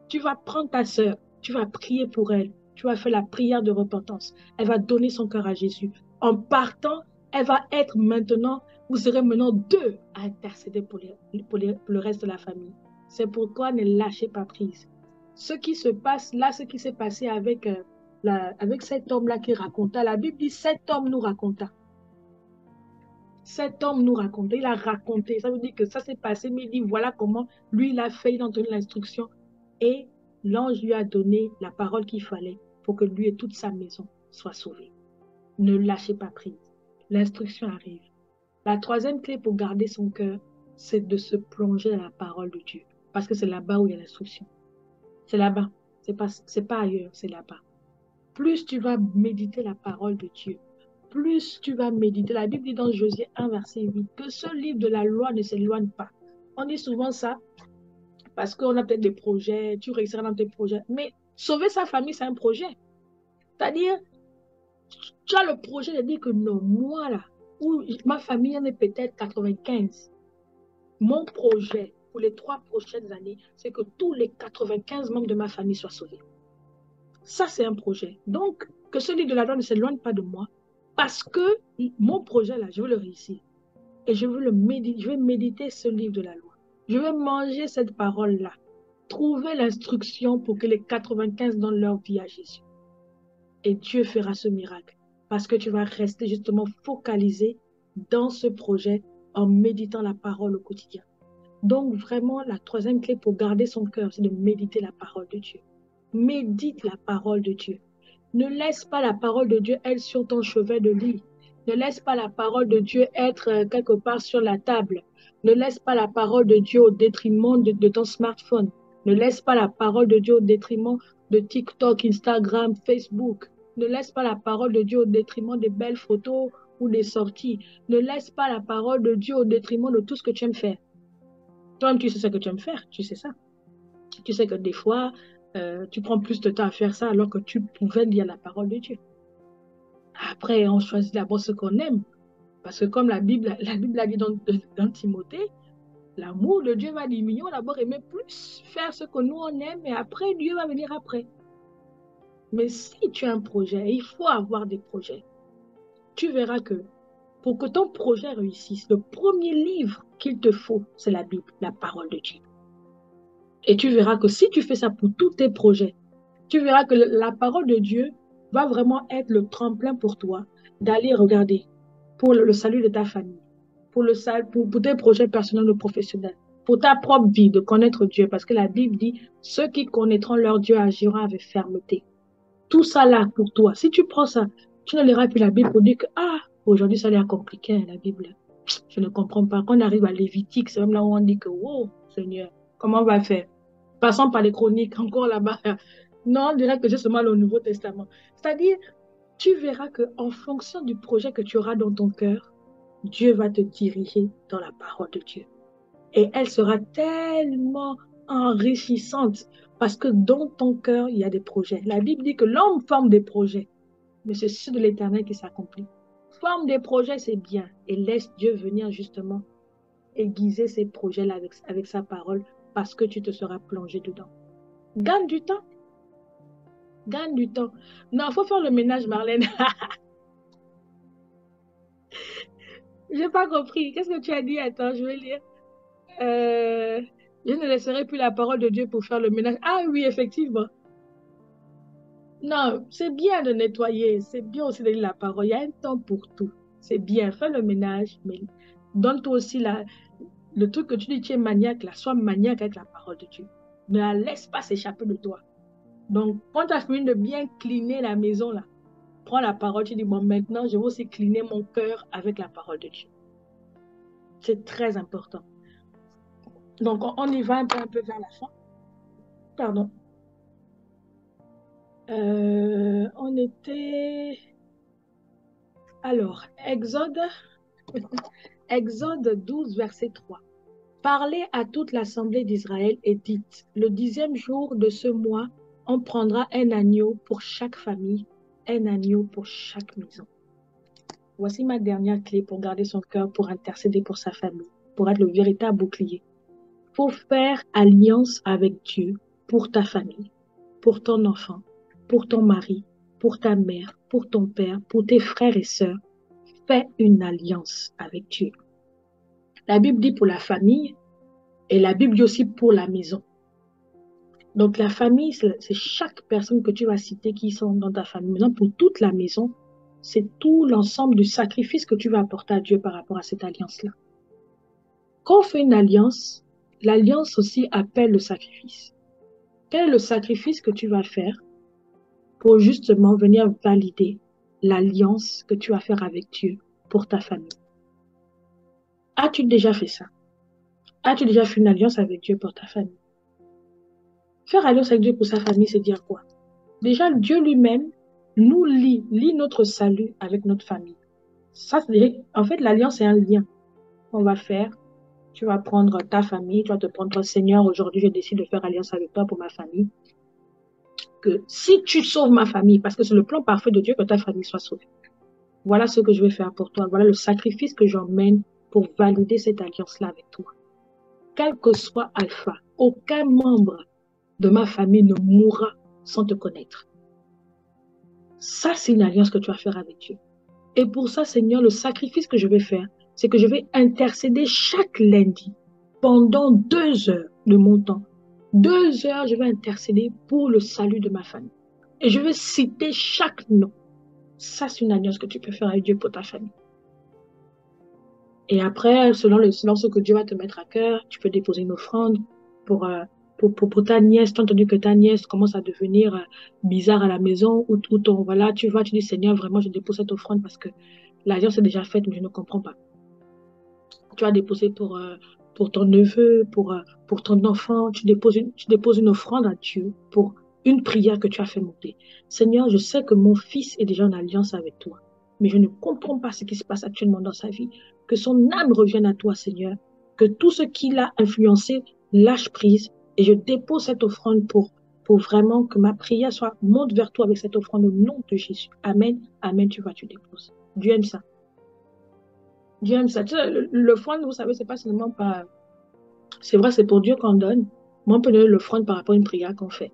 Tu vas prendre ta sœur, tu vas prier pour elle, tu vas faire la prière de repentance. Elle va donner son cœur à Jésus. En partant, elle va être maintenant, vous serez maintenant deux à intercéder pour le reste de la famille. C'est pourquoi ne lâchez pas prise. Ce qui se passe là, ce qui s'est passé avec, avec cet homme-là qui raconta, la Bible dit, cet homme nous raconta. Cet homme nous racontait, il a raconté, ça veut dire que ça s'est passé, mais il dit, voilà comment lui, il a fait, il a donné l'instruction. Et l'ange lui a donné la parole qu'il fallait pour que lui et toute sa maison soient sauvés. Ne lâchez pas prise. L'instruction arrive. La troisième clé pour garder son cœur, c'est de se plonger dans la parole de Dieu. Parce que c'est là-bas où il y a l'instruction. C'est là-bas. C'est pas ailleurs, c'est là-bas. Plus tu vas méditer la parole de Dieu, plus tu vas méditer. La Bible dit dans Josué 1, verset 8, que ce livre de la loi ne s'éloigne pas. On dit souvent ça, parce qu'on a peut-être des projets, tu réussiras dans tes projets. Mais sauver sa famille, c'est un projet. C'est-à-dire, tu as le projet de dire que non, moi là, où ma famille en est peut-être 95. Mon projet pour les 3 prochaines années, c'est que tous les 95 membres de ma famille soient sauvés. Ça, c'est un projet. Donc, que celui de la loi ne s'éloigne pas de moi, parce que mon projet là, je veux le réussir. Et je veux je vais méditer ce livre de la loi. Je vais manger cette parole-là. Trouver l'instruction pour que les 95 donnent leur vie à Jésus. Et Dieu fera ce miracle. Parce que tu vas rester justement focalisé dans ce projet en méditant la parole au quotidien. Donc vraiment, la troisième clé pour garder son cœur, c'est de méditer la parole de Dieu. Médite la parole de Dieu. Ne laisse pas la parole de Dieu être sur ton chevet de lit. Ne laisse pas la parole de Dieu être quelque part sur la table. Ne laisse pas la parole de Dieu au détriment de ton smartphone. Ne laisse pas la parole de Dieu au détriment de TikTok, Instagram, Facebook. Ne laisse pas la parole de Dieu au détriment des belles photos ou des sorties. Ne laisse pas la parole de Dieu au détriment de tout ce que tu aimes faire. Toi-même, tu sais ce que tu aimes faire, tu sais ça. Tu sais que des fois, tu prends plus de temps à faire ça alors que tu pouvais lire la parole de Dieu. Après, on choisit d'abord ce qu'on aime. Parce que comme la Bible a dit dans Timothée, l'amour de Dieu va diminuer. On va d'abord aimer plus faire ce que nous on aime et après, Dieu va venir après. Mais si tu as un projet, il faut avoir des projets. Tu verras que pour que ton projet réussisse, le premier livre qu'il te faut, c'est la Bible, la parole de Dieu. Et tu verras que si tu fais ça pour tous tes projets, tu verras que la parole de Dieu va vraiment être le tremplin pour toi d'aller regarder pour le salut de ta famille, pour tes projets personnels ou professionnels, pour ta propre vie, de connaître Dieu. Parce que la Bible dit, ceux qui connaîtront leur Dieu agiront avec fermeté. Tout ça là pour toi. Si tu prends ça, tu ne liras plus la Bible pour dire que, ah, aujourd'hui ça a l'air compliqué, hein, la Bible. Je ne comprends pas. Quand on arrive à Lévitique, c'est même là où on dit que, wow, Seigneur, comment on va faire? Passons par les chroniques, encore là-bas. Non, on dirait que j'ai seulement le Nouveau Testament. C'est-à-dire, tu verras qu'en fonction du projet que tu auras dans ton cœur, Dieu va te diriger dans la parole de Dieu. Et elle sera tellement enrichissante parce que dans ton cœur, il y a des projets. La Bible dit que l'homme forme des projets, mais c'est ceux de l'Éternel qui s'accomplit. Forme des projets, c'est bien. Et laisse Dieu venir justement aiguiser ces projets-là avec sa parole parce que tu te seras plongé dedans. Gagne du temps. Gagne du temps. Non, il faut faire le ménage, Marlène. Je n'ai pas compris. Qu'est-ce que tu as dit? Attends, je vais lire. Euh, je ne laisserai plus la parole de Dieu pour faire le ménage. Ah oui, effectivement. Non, c'est bien de nettoyer. C'est bien aussi de lire la parole. Il y a un temps pour tout. C'est bien. Fais le ménage, mais donne-toi aussi le truc que tu dis, tu es maniaque, là. Sois maniaque avec la parole de Dieu. Ne la laisse pas s'échapper de toi. Donc, quand tu as fini de bien cleaner la maison, là, prends la parole, tu dis, bon, maintenant, je vais aussi cleaner mon cœur avec la parole de Dieu. C'est très important. Donc, on y va un peu vers la fin. Pardon. On était... Alors, Exode 12, verset 3. Parlez à toute l'assemblée d'Israël et dites, le 10e jour de ce mois, on prendra un agneau pour chaque famille, un agneau pour chaque maison. Voici ma dernière clé pour garder son cœur, pour intercéder pour sa famille, pour être le véritable bouclier. Faut faire alliance avec Dieu pour ta famille, pour ton enfant, pour ton mari, pour ta mère, pour ton père, pour tes frères et sœurs. Fais une alliance avec Dieu. La Bible dit pour la famille et la Bible dit aussi pour la maison. Donc la famille, c'est chaque personne que tu vas citer qui sont dans ta famille. Maintenant, pour toute la maison, c'est tout l'ensemble du sacrifice que tu vas apporter à Dieu par rapport à cette alliance-là. Quand on fait une alliance, l'alliance aussi appelle le sacrifice. Quel est le sacrifice que tu vas faire pour justement venir valider l'alliance que tu vas faire avec Dieu pour ta famille? As-tu déjà fait ça? As-tu déjà fait une alliance avec Dieu pour ta famille? Faire alliance avec Dieu pour sa famille, c'est dire quoi? Déjà, Dieu lui-même nous lie notre salut avec notre famille. Ça, en fait, l'alliance est un lien qu'on va faire. Tu vas prendre ta famille, tu vas te prendre, Seigneur, aujourd'hui, je décide de faire alliance avec toi pour ma famille. Que si tu sauves ma famille, parce que c'est le plan parfait de Dieu que ta famille soit sauvée. Voilà ce que je vais faire pour toi. Voilà le sacrifice que j'emmène pour valider cette alliance-là avec toi. Quel que soit Alpha, aucun membre de ma famille ne mourra sans te connaître. Ça, c'est une alliance que tu vas faire avec Dieu. Et pour ça, Seigneur, le sacrifice que je vais faire, c'est que je vais intercéder chaque lundi pendant 2 heures de mon temps. 2 heures, je vais intercéder pour le salut de ma famille. Et je vais citer chaque nom. Ça, c'est une alliance que tu peux faire avec Dieu pour ta famille. Et après, selon ce que Dieu va te mettre à cœur, tu peux déposer une offrande pour ta nièce. Tu as entendu que ta nièce commence à devenir bizarre à la maison, ou voilà, tu dis, Seigneur, vraiment, je dépose cette offrande parce que l'alliance est déjà faite, mais je ne comprends pas. Tu vas déposer pour ton neveu, pour ton enfant, tu déposes une offrande à Dieu pour une prière que tu as fait monter. Seigneur, je sais que mon fils est déjà en alliance avec toi, mais je ne comprends pas ce qui se passe actuellement dans sa vie. Que son âme revienne à toi, Seigneur. Que tout ce qui l'a influencé lâche prise et je dépose cette offrande pour pour vraiment que ma prière monte vers toi avec cette offrande au nom de Jésus. Amen, amen, tu déposes. Dieu aime ça. Dieu aime ça. Tu sais, l'offrande, vous savez, c'est pas seulement pas... C'est vrai, c'est pour Dieu qu'on donne, mais on peut donner l'offrande par rapport à une prière qu'on fait.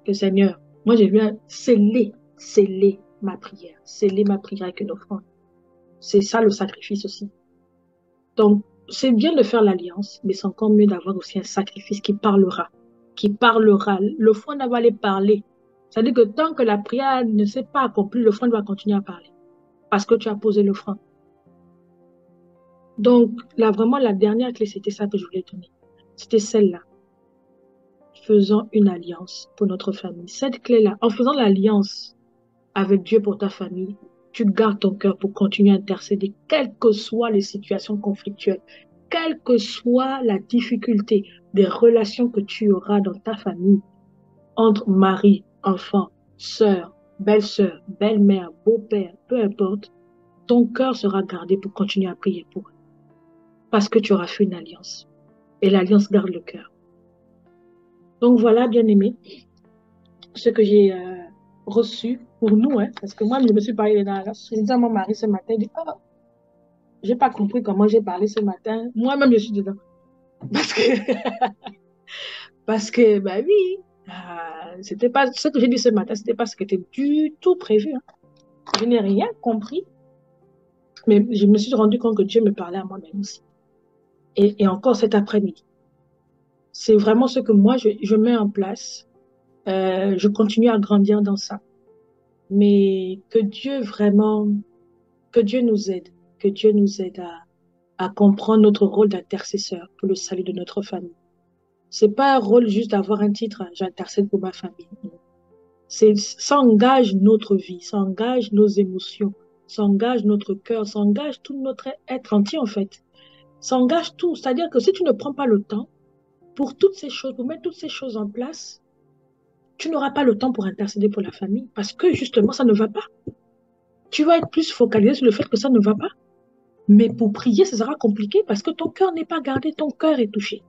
Que Seigneur, moi, je viens sceller ma prière avec une offrande. C'est ça le sacrifice aussi. Donc, c'est bien de faire l'alliance, mais c'est encore mieux d'avoir aussi un sacrifice qui parlera. Qui parlera. L'offrande va aller parler. C'est-à-dire que tant que la prière ne s'est pas accomplie, l'offrande va continuer à parler. Parce que tu as posé l'offrande. Donc, là, vraiment, la dernière clé, c'était ça que je voulais donner. C'était celle-là. Faisons une alliance pour notre famille. Cette clé-là, en faisant l'alliance avec Dieu pour ta famille, tu gardes ton cœur pour continuer à intercéder, quelles que soient les situations conflictuelles, quelle que soit la difficulté des relations que tu auras dans ta famille, entre mari, enfant, sœur, belle-mère, beau-père, peu importe, ton cœur sera gardé pour continuer à prier pour eux. Parce que tu auras fait une alliance. Et l'alliance garde le cœur. Donc voilà, bien aimé, ce que j'ai reçu pour nous, hein, parce que moi, je me suis parlé dans la... J'ai dit à mon mari ce matin, il dit, oh, j'ai pas compris comment j'ai parlé ce matin. Moi-même, je suis dedans. Parce que, bah oui, c'était pas, ce que j'ai dit ce matin, c'était pas ce qui était du tout prévu. Hein. Je n'ai rien compris, mais je me suis rendu compte que Dieu me parlait à moi-même aussi. Et encore cet après-midi. C'est vraiment ce que moi, je mets en place. Je continue à grandir dans ça. Mais que Dieu vraiment, que Dieu nous aide, que Dieu nous aide à comprendre notre rôle d'intercesseur pour le salut de notre famille. C'est pas un rôle juste d'avoir un titre, j'intercède pour ma famille. Ça engage notre vie, ça engage nos émotions, ça engage notre cœur, ça engage tout notre être entier en fait. Ça engage tout. C'est-à-dire que si tu ne prends pas le temps pour toutes ces choses, pour mettre toutes ces choses en place, tu n'auras pas le temps pour intercéder pour la famille parce que justement, ça ne va pas. Tu vas être plus focalisé sur le fait que ça ne va pas. Mais pour prier, ça sera compliqué parce que ton cœur n'est pas gardé, ton cœur est touché.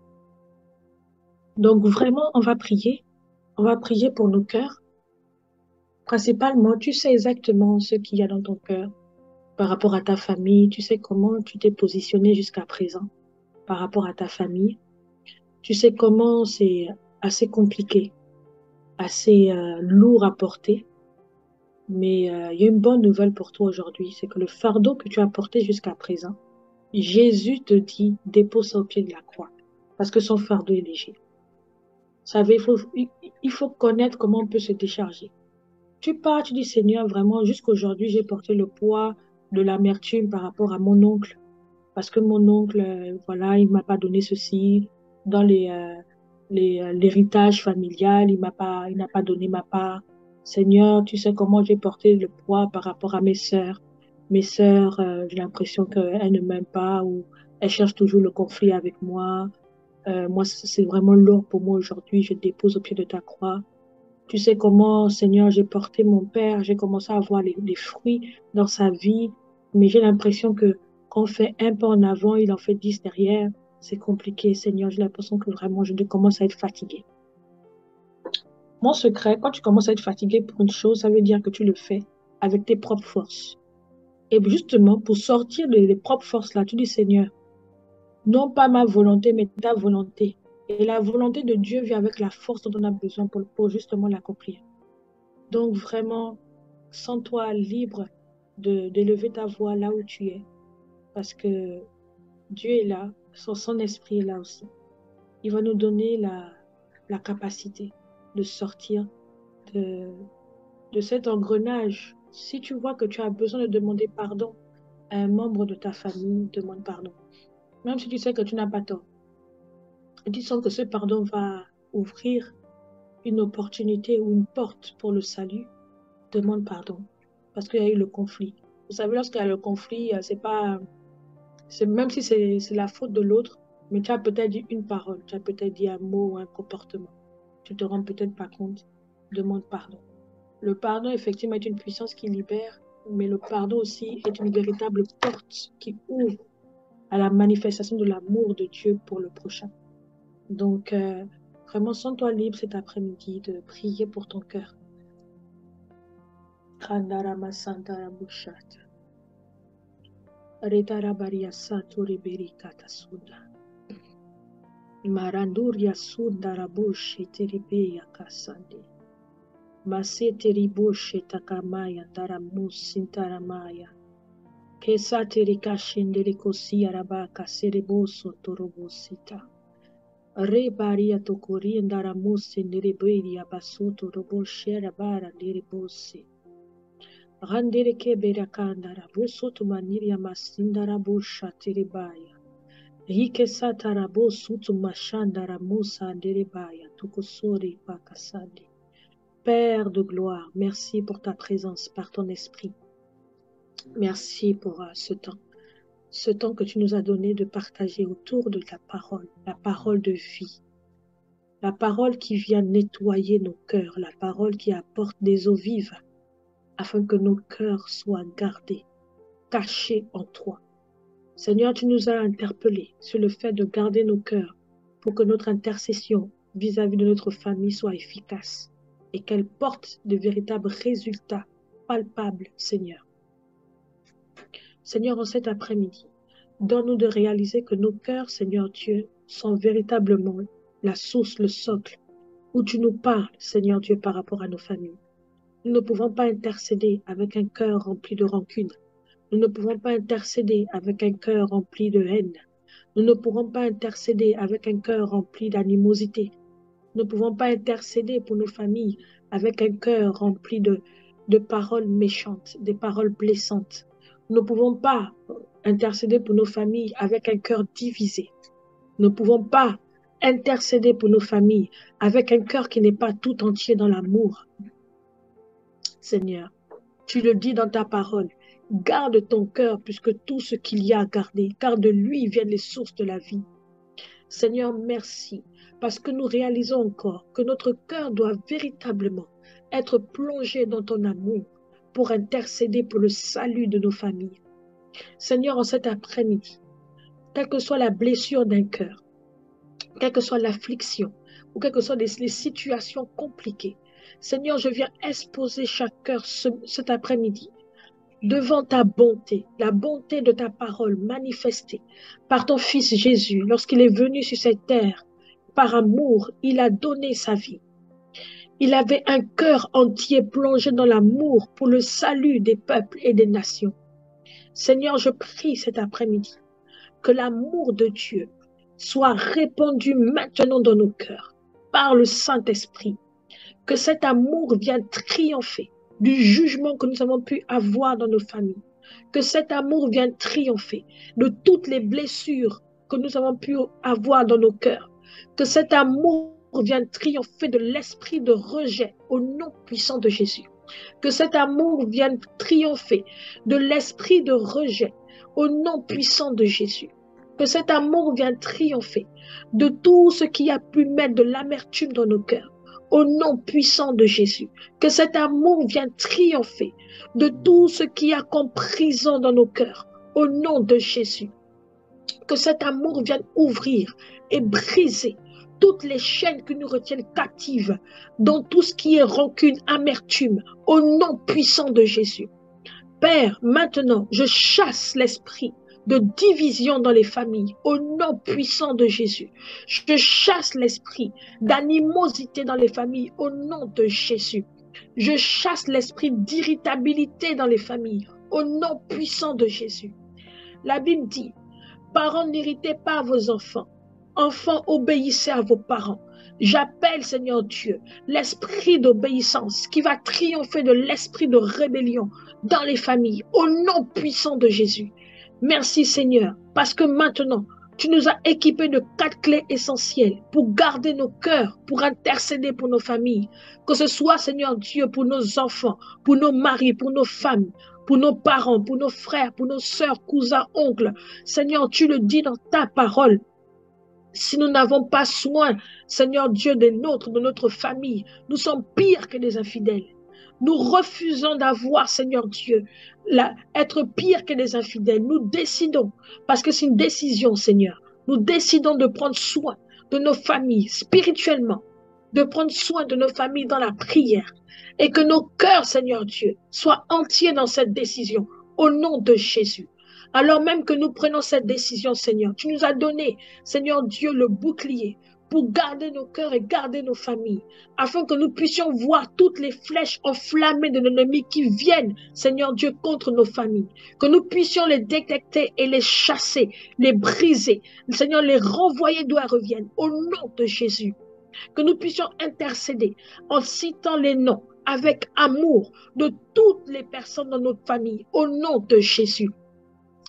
Donc vraiment, on va prier. On va prier pour nos cœurs. Principalement, tu sais exactement ce qu'il y a dans ton cœur par rapport à ta famille. Tu sais comment tu t'es positionné jusqu'à présent par rapport à ta famille. Tu sais comment c'est assez compliqué, assez lourd à porter. Mais il y a une bonne nouvelle pour toi aujourd'hui, c'est que le fardeau que tu as porté jusqu'à présent, Jésus te dit, dépose ça au pied de la croix, parce que son fardeau est léger. Vous savez, il faut connaître comment on peut se décharger. Tu pars, tu dis, Seigneur, vraiment, jusqu'aujourd'hui, j'ai porté le poids de l'amertume par rapport à mon oncle, parce que mon oncle, voilà, il m'a pas donné ceci, dans l'héritage familial, il n'a pas donné ma part. Seigneur, tu sais comment j'ai porté le poids par rapport à mes sœurs. Mes sœurs, j'ai l'impression qu'elles ne m'aiment pas ou elles cherchent toujours le conflit avec moi. Moi, c'est vraiment lourd pour moi aujourd'hui. Je dépose au pied de ta croix. Tu sais comment, Seigneur, j'ai porté mon père, j'ai commencé à voir les fruits dans sa vie, mais j'ai l'impression que quand on fait un pas en avant, il en fait 10 derrière. C'est compliqué, Seigneur. J'ai l'impression que vraiment, je commence à être fatiguée. Mon secret, quand tu commences à être fatigué pour une chose, ça veut dire que tu le fais avec tes propres forces. Et justement, pour sortir des propres forces-là, tu dis, Seigneur, non pas ma volonté, mais ta volonté. Et la volonté de Dieu vient avec la force dont on a besoin pour justement l'accomplir. Donc vraiment, sens-toi libre d'élever ta voix là où tu es. Parce que Dieu est là, son esprit est là aussi. Il va nous donner la capacité de sortir de cet engrenage. Si tu vois que tu as besoin de demander pardon à un membre de ta famille, demande pardon. Même si tu sais que tu n'as pas tort. Et tu sens que ce pardon va ouvrir une opportunité ou une porte pour le salut, demande pardon. Parce qu'il y a eu le conflit. Vous savez, lorsqu'il y a le conflit, même si c'est la faute de l'autre, mais tu as peut-être dit une parole, tu as peut-être dit un mot ou un comportement. Tu te rends peut-être pas compte. Demande pardon. Le pardon, effectivement, est une puissance qui libère, mais le pardon aussi est une véritable porte qui ouvre à la manifestation de l'amour de Dieu pour le prochain. Donc, Vraiment, sens-toi libre cet après-midi de prier pour ton cœur. Khandarama Santara Bushat. Retarabaria Saturi Berikata Sunda. Maranduria Sundara Bushi Teribeya Kasandi. Maseteri Bushi Takamaya Daramusintaramaya. Kesateri Kashinderi Kosia Rabaka Sereboso Torobosita. Rebaria Tokori and Daramusi Neriberia Basuto Roboshera Bara Neribosi. Randere Kebera Kandara Busoto Maniria Masindara Busha Teribaya. Rike Satarabo Sutu Mashandara Musa Nderibaya Tukusori Pakasandi. Père de gloire, merci pour ta présence par ton esprit. Merci pour ce temps que tu nous as donné de partager autour de ta parole, la parole de vie, la parole qui vient nettoyer nos cœurs, la parole qui apporte des eaux vives, afin que nos cœurs soient gardés, cachés en toi. Seigneur, tu nous as interpellés sur le fait de garder nos cœurs pour que notre intercession vis-à-vis de notre famille soit efficace et qu'elle porte de véritables résultats palpables, Seigneur. Seigneur, en cet après-midi, donne-nous de réaliser que nos cœurs, Seigneur Dieu, sont véritablement la source, le socle, où tu nous parles, Seigneur Dieu, par rapport à nos familles. Nous ne pouvons pas intercéder avec un cœur rempli de rancune. Nous ne pouvons pas intercéder avec un cœur rempli de haine. Nous ne pourrons pas intercéder avec un cœur rempli d'animosité. Nous ne pouvons pas intercéder pour nos familles avec un cœur rempli de paroles méchantes, des paroles blessantes. Nous ne pouvons pas intercéder pour nos familles avec un cœur divisé. Nous ne pouvons pas intercéder pour nos familles avec un cœur qui n'est pas tout entier dans l'amour. Seigneur, tu le dis dans ta parole. Garde ton cœur puisque tout ce qu'il y a à garder, car de lui viennent les sources de la vie. Seigneur, merci, parce que nous réalisons encore que notre cœur doit véritablement être plongé dans ton amour pour intercéder pour le salut de nos familles. Seigneur, en cet après-midi, quelle que soit la blessure d'un cœur, quelle que soit l'affliction, ou quelles que soient les situations compliquées, Seigneur, je viens exposer chaque cœur cet après-midi devant ta bonté, la bonté de ta parole manifestée par ton Fils Jésus, lorsqu'il est venu sur cette terre, par amour, il a donné sa vie. Il avait un cœur entier plongé dans l'amour pour le salut des peuples et des nations. Seigneur, je prie cet après-midi que l'amour de Dieu soit répandu maintenant dans nos cœurs par le Saint-Esprit, que cet amour vienne triompher du jugement que nous avons pu avoir dans nos familles. Que cet amour vienne triompher de toutes les blessures que nous avons pu avoir dans nos cœurs. Que cet amour vienne triompher de l'esprit de rejet au nom puissant de Jésus. Que cet amour vienne triompher de l'esprit de rejet au nom puissant de Jésus. Que cet amour vienne triompher de tout ce qui a pu mettre de l'amertume dans nos cœurs. Au nom puissant de Jésus, que cet amour vienne triompher de tout ce qui a comme prison dans nos cœurs, au nom de Jésus. Que cet amour vienne ouvrir et briser toutes les chaînes qui nous retiennent captives dans tout ce qui est rancune, amertume, au nom puissant de Jésus. Père, maintenant, je chasse l'esprit de division dans les familles, au nom puissant de Jésus. Je chasse l'esprit d'animosité dans les familles, au nom de Jésus. Je chasse l'esprit d'irritabilité dans les familles, au nom puissant de Jésus. La Bible dit, parents, n'irritez pas vos enfants. Enfants, obéissez à vos parents. J'appelle, Seigneur Dieu, l'esprit d'obéissance qui va triompher de l'esprit de rébellion dans les familles, au nom puissant de Jésus. Merci Seigneur, parce que maintenant, tu nous as équipés de 4 clés essentielles pour garder nos cœurs, pour intercéder pour nos familles. Que ce soit, Seigneur Dieu, pour nos enfants, pour nos maris, pour nos femmes, pour nos parents, pour nos frères, pour nos sœurs, cousins, oncles. Seigneur, tu le dis dans ta parole. Si nous n'avons pas soin, Seigneur Dieu, des nôtres, de notre famille, nous sommes pires que des infidèles. Nous refusons d'avoir, Seigneur Dieu, être pire que des infidèles. Nous décidons, parce que c'est une décision, Seigneur. Nous décidons de prendre soin de nos familles spirituellement, de prendre soin de nos familles dans la prière et que nos cœurs, Seigneur Dieu, soient entiers dans cette décision au nom de Jésus. Alors même que nous prenons cette décision, Seigneur, tu nous as donné, Seigneur Dieu, le bouclier pour garder nos cœurs et garder nos familles, afin que nous puissions voir toutes les flèches enflammées de l'ennemi qui viennent, Seigneur Dieu, contre nos familles, que nous puissions les détecter et les chasser, les briser, Seigneur, les renvoyer d'où elles reviennent, au nom de Jésus, que nous puissions intercéder en citant les noms avec amour de toutes les personnes dans notre famille, au nom de Jésus.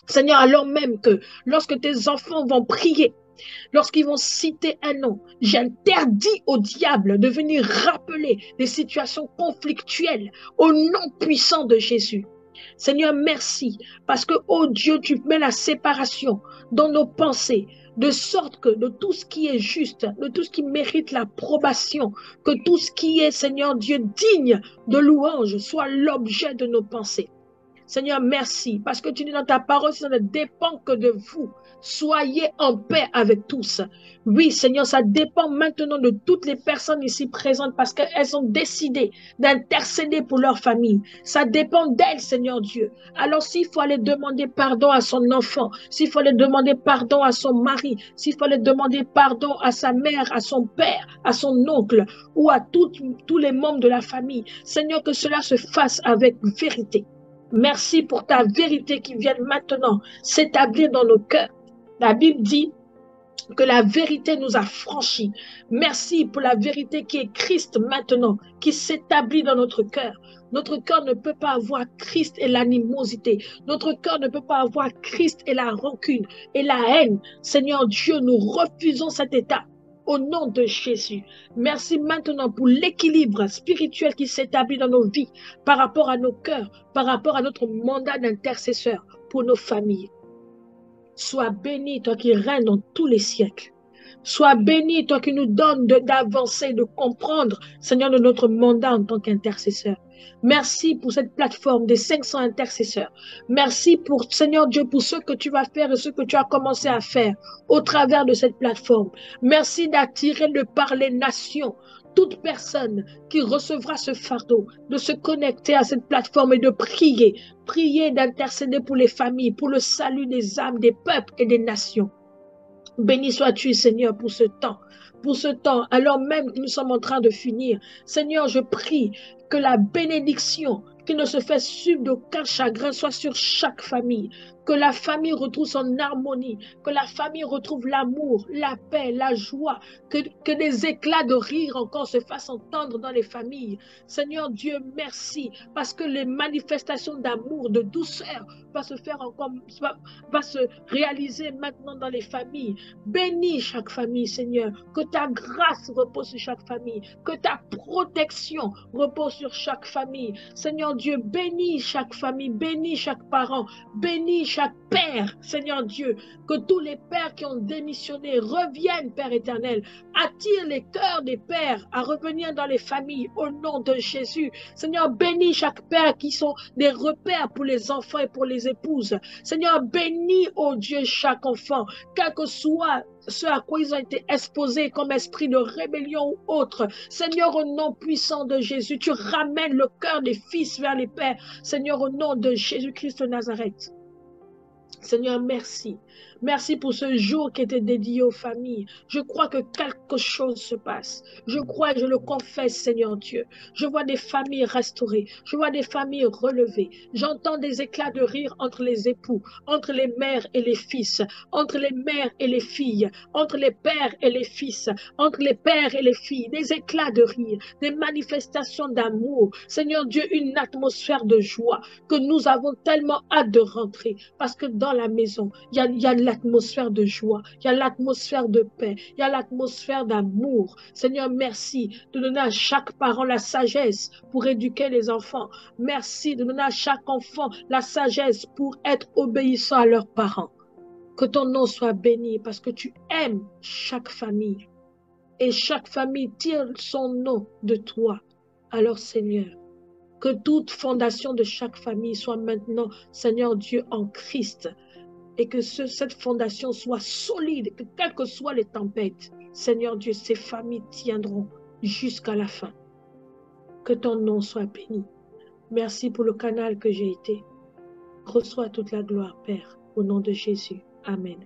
Seigneur, alors même que lorsque tes enfants vont prier, lorsqu'ils vont citer un nom, j'interdis au diable de venir rappeler des situations conflictuelles au nom puissant de Jésus. Seigneur, merci, parce que, oh Dieu, tu mets la séparation dans nos pensées, de sorte que de tout ce qui est juste, de tout ce qui mérite l'approbation, que tout ce qui est, Seigneur Dieu, digne de louange, soit l'objet de nos pensées. Seigneur, merci, parce que tu dis dans ta parole, ça ne dépend que de vous. Soyez en paix avec tous. Oui, Seigneur, ça dépend maintenant de toutes les personnes ici présentes parce qu'elles ont décidé d'intercéder pour leur famille. Ça dépend d'elles, Seigneur Dieu. Alors, s'il faut aller demander pardon à son enfant, s'il faut aller demander pardon à son mari, s'il faut aller demander pardon à sa mère, à son père, à son oncle ou à tous les membres de la famille, Seigneur, que cela se fasse avec vérité. Merci pour ta vérité qui vient maintenant s'établir dans nos cœurs. La Bible dit que la vérité nous a franchis. Merci pour la vérité qui est Christ maintenant, qui s'établit dans notre cœur. Notre cœur ne peut pas avoir Christ et l'animosité. Notre cœur ne peut pas avoir Christ et la rancune et la haine. Seigneur Dieu, nous refusons cet état. Au nom de Jésus, merci maintenant pour l'équilibre spirituel qui s'établit dans nos vies par rapport à nos cœurs, par rapport à notre mandat d'intercesseur pour nos familles. Sois béni, toi qui règnes dans tous les siècles. Sois béni, toi qui nous donnes d'avancer, de comprendre, Seigneur, de notre mandat en tant qu'intercesseur. Merci pour cette plateforme des 500 intercesseurs. Merci pour, Seigneur Dieu, pour ce que tu vas faire et ce que tu as commencé à faire au travers de cette plateforme. Merci d'attirer de par les nations toute personne qui recevra ce fardeau, de se connecter à cette plateforme et de prier, prier, d'intercéder pour les familles, pour le salut des âmes, des peuples et des nations. Béni sois-tu, Seigneur, pour ce temps, alors même que nous sommes en train de finir. Seigneur, je prie que la bénédiction qui ne se fait suivre d'aucun chagrin soit sur chaque famille, que la famille retrouve son harmonie, que la famille retrouve l'amour, la paix, la joie, que des éclats de rire encore se fassent entendre dans les familles. Seigneur Dieu, merci, parce que les manifestations d'amour, de douceur, va se réaliser maintenant dans les familles. Bénis chaque famille, Seigneur, que ta grâce repose sur chaque famille, que ta protection repose sur chaque famille. Seigneur Dieu, bénis chaque famille, bénis chaque parent, bénis chaque père, Seigneur Dieu, que tous les pères qui ont démissionné reviennent, Père éternel. Attire les cœurs des pères à revenir dans les familles au nom de Jésus. Seigneur, bénis chaque père qui sont des repères pour les enfants et pour les épouses. Seigneur, bénis, oh Dieu, chaque enfant, quel que soit ce à quoi ils ont été exposés comme esprit de rébellion ou autre. Seigneur, au nom puissant de Jésus, tu ramènes le cœur des fils vers les pères. Seigneur, au nom de Jésus-Christ de Nazareth. Seigneur, merci. Merci pour ce jour qui était dédié aux familles. Je crois que quelque chose se passe. Je crois et je le confesse, Seigneur Dieu. Je vois des familles restaurées. Je vois des familles relevées. J'entends des éclats de rire entre les époux, entre les mères et les fils, entre les mères et les filles, entre les pères et les fils, entre les pères et les filles. Des éclats de rire, des manifestations d'amour. Seigneur Dieu, une atmosphère de joie que nous avons tellement hâte de rentrer parce que dans la maison, il y a l'atmosphère de joie, il y a l'atmosphère de paix, il y a l'atmosphère d'amour. Seigneur, merci de donner à chaque parent la sagesse pour éduquer les enfants. Merci de donner à chaque enfant la sagesse pour être obéissant à leurs parents. Que ton nom soit béni parce que tu aimes chaque famille et chaque famille tire son nom de toi. Alors Seigneur, que toute fondation de chaque famille soit maintenant, Seigneur Dieu, en Christ. et que cette fondation soit solide, que quelles que soient les tempêtes, Seigneur Dieu, ces familles tiendront jusqu'à la fin. Que ton nom soit béni. Merci pour le canal que j'ai été. Reçois toute la gloire, Père, au nom de Jésus. Amen.